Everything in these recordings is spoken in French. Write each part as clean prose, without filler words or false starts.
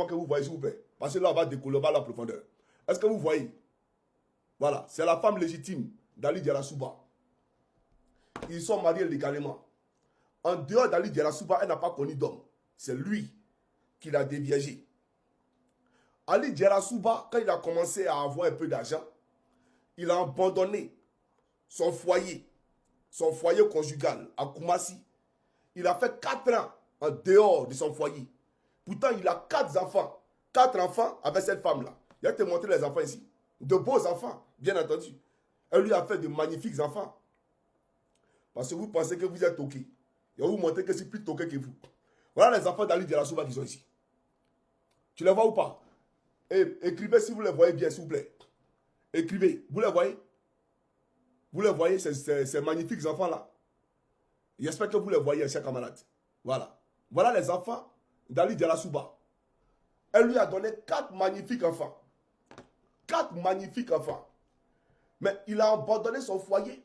l'équipement que vous voyez, s'il vous plaît. Parce que là, on va décoller, on va à la profondeur. Est-ce que vous voyez? Voilà, c'est la femme légitime d'Ali Djerasouba. Ils sont mariés légalement. En dehors d'Ali Djerasouba, elle n'a pas connu d'homme. C'est lui qui l'a déviagé. Ali Djerasouba, quand il a commencé à avoir un peu d'argent, il a abandonné son foyer conjugal à Koumassi. Il a fait 4 ans en dehors de son foyer. Pourtant, il a 4 enfants. 4 enfants avec cette femme-là. Il va te montrer les enfants ici. De beaux enfants, bien entendu. Elle lui a fait de magnifiques enfants. Parce que vous pensez que vous êtes toqué. Il va vous montrer que c'est plus toqué que vous. Voilà les enfants d'Ali Djerasouba qui sont ici. Tu les vois ou pas? Écrivez si vous les voyez bien, s'il vous plaît. Écrivez. Vous les voyez? Vous les voyez, ces magnifiques enfants-là? J'espère que vous les voyez, chers camarades. Voilà. Voilà les enfants d'Ali Djerasouba. Elle lui a donné 4 magnifiques enfants. 4 magnifiques enfants. Mais il a abandonné son foyer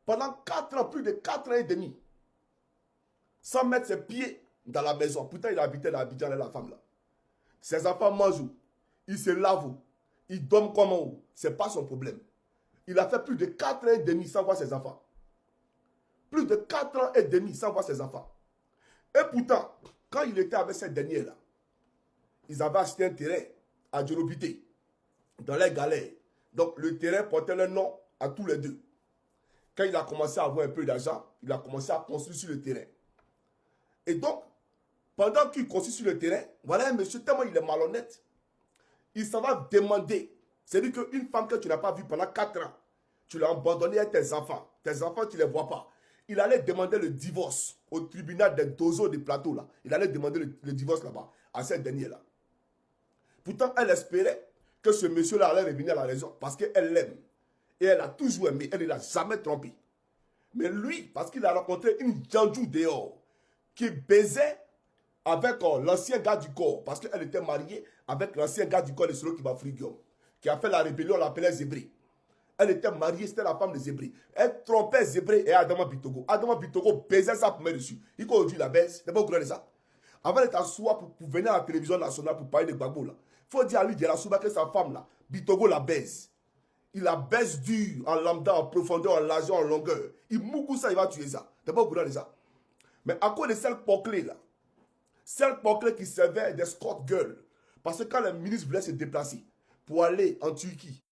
pendant 4 ans, plus de 4 ans et demi. Sans mettre ses pieds dans la maison. Pourtant, il habitait dans Abidjan avec la femme là. Ses enfants mangent où? Ils se lavent où? Ils dorment comment où? Ce n'est pas son problème. Il a fait plus de 4 ans et demi sans voir ses enfants. Plus de 4 ans et demi sans voir ses enfants. Et pourtant, quand il était avec cette dernière-là, ils avaient acheté un terrain à Djolobité, dans les galères. Donc, le terrain portait le nom à tous les deux. Quand il a commencé à avoir un peu d'argent, il a commencé à construire sur le terrain. Et donc, pendant qu'il construit sur le terrain, voilà un monsieur, tellement il est malhonnête, il s'en va demander. C'est-à-dire qu'une femme que tu n'as pas vue pendant 4 ans, tu l'as abandonnée à tes enfants. Tes enfants, tu ne les vois pas. Il allait demander le divorce au tribunal des Dozo de plateau là. Il allait demander le divorce là-bas, à cette dernière-là. Pourtant, elle espérait que ce monsieur-là allait revenir à la raison parce qu'elle l'aime. Et elle a toujours aimé, elle ne l'a jamais trompé. Mais lui, parce qu'il a rencontré une Djandjou dehors qui baisait avec l'ancien gars du corps, parce qu'elle était mariée avec l'ancien gars du corps de Solo Kibafrigium, qui a fait la rébellion, on l'appelait Zébré. Elle était mariée, c'était la femme de Zébré. Elle trompait Zébré et Adama Bitogo. Adama Bitogo baisait sa première dessus. Il faut aujourd'hui la baisse, c'est pas au courant de ça. Avant d'être assois pour venir à la télévision nationale pour parler de Gbagbo là, il faut dire à lui Djerasouba que sa femme là, Bitogo la baise. Il la baisse dur, en lambda, en profondeur, en largeur, en longueur. Il moukou ça, il va tuer ça. T'es pas au courant de ça. Mais à cause de celle poclée là, celle poclée qui servait d'escort girl, parce que quand le ministre voulait se déplacer pour aller en Turquie,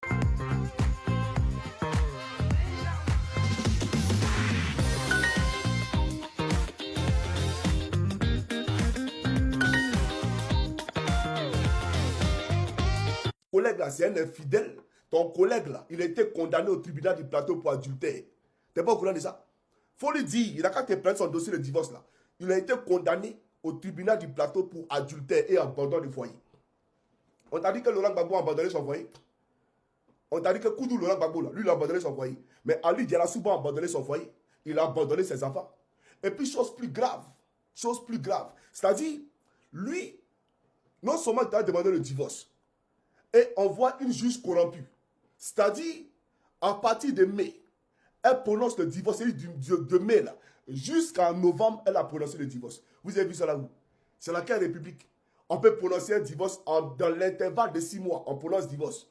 collègue là, c'est un infidèle. Ton collègue là, il a été condamné au tribunal du plateau pour adultère. T'es pas au courant de ça? Faut lui dire, il a qu'à te prendre son dossier de divorce là. Il a été condamné au tribunal du plateau pour adultère et abandon du foyer. On t'a dit que Laurent Gbagbo a abandonné son foyer. On t'a dit que Koudou Laurent Gbagbo là, lui il a abandonné son foyer. Mais Ali Djerasouba a abandonné son foyer. Il a abandonné ses enfants. Et puis chose plus grave, c'est-à-dire, lui, non seulement il a demandé le divorce, et on voit une juge corrompue. C'est-à-dire, à partir de mai, elle prononce le divorce, c'est-à-dire de mai là, jusqu'en novembre, elle a prononcé le divorce. Vous avez vu ça là où? C'est laquelle république? On peut prononcer un divorce dans l'intervalle de 6 mois, on prononce divorce.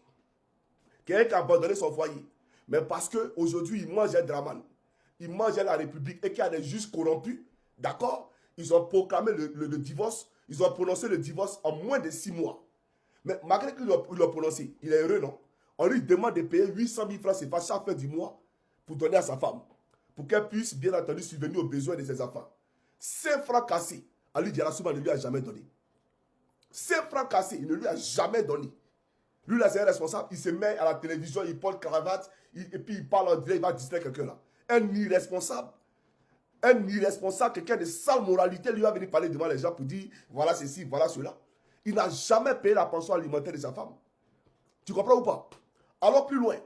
Quelqu'un qui a abandonné son foyer. Mais parce qu'aujourd'hui, il mange un draman, il mange la république et qu'il y a des juges corrompus, d'accord? Ils ont proclamé le divorce, ils ont prononcé le divorce en moins de 6 mois. Mais malgré qu'il l'a prononcé, il est heureux, non? On lui demande de payer 800 000 francs CFA chaque fin du mois pour donner à sa femme. Pour qu'elle puisse, bien entendu, subvenir aux besoins de ses enfants. 5 francs cassés, Ali Djerasouba ne lui a jamais donné. 5 francs cassés, il ne lui a jamais donné. Lui, là, c'est un responsable. Il se met à la télévision, il porte cravate, et puis il parle en direct, il va distraire quelqu'un là. Un irresponsable, quelqu'un de sale moralité, lui va venir parler devant les gens pour dire voilà ceci, voilà cela. Il n'a jamais payé la pension alimentaire de sa femme. Tu comprends ou pas? Alors plus loin,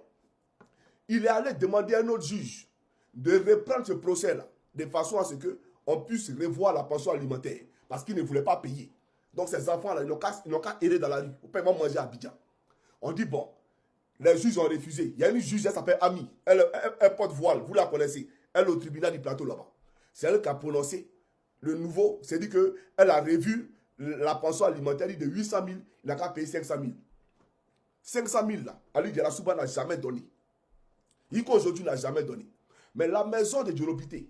il est allé demander à un autre juge de reprendre ce procès-là, de façon à ce qu'on puisse revoir la pension alimentaire, parce qu'il ne voulait pas payer. Donc ces enfants-là, ils n'ont qu'à errer dans la rue. Ils vont manger à Abidjan. On dit bon, les juges ont refusé. Il y a une juge, elle s'appelle Ami. Elle porte voile, vous la connaissez. Elle est au tribunal du plateau là-bas. C'est elle qui a prononcé le nouveau, c'est-à-dire qu'elle a revu la pension alimentaire de 800 000, il n'a qu'à payer 500 000. 500 000 là, Ali Diarra-Souba n'a jamais donné. Iko aujourd'hui n'a jamais donné. Mais la maison de Djolobité,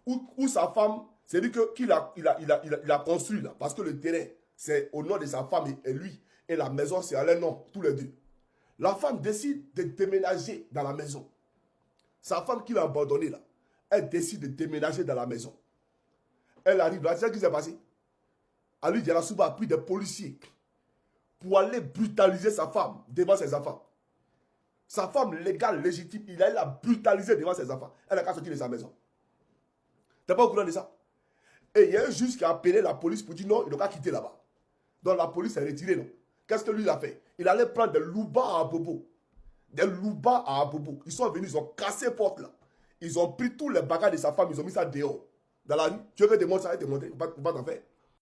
où sa femme, c'est lui qu'il a construit là, parce que le terrain, c'est au nom de sa femme et lui, et la maison, c'est à leur nom, tous les deux. La femme décide de déménager dans la maison. Sa femme qui l'a abandonnée là, elle décide de déménager dans la maison. Elle arrive là, c'est ce qui s'est passé. Ali Diarra-Souba a pris des policiers pour aller brutaliser sa femme devant ses enfants. Sa femme légale, légitime, il a brutalisé devant ses enfants. Elle n'a qu'à sortir de sa maison. Tu n'es pas au courant de ça? Et il y a un juge qui a appelé la police pour dire non, il n'a qu'à quitter là-bas. Donc la police s'est retirée, non? Qu'est-ce que lui il a fait? Il allait prendre des loubas à Abobo. Des loubas à Abobo. Ils sont venus, ils ont cassé porte là. Ils ont pris tous les bagages de sa femme, ils ont mis ça dehors. Dans la rue. Tu veux que je te montre ça? Je vais te montrer. Il ne faut pas t'en faire.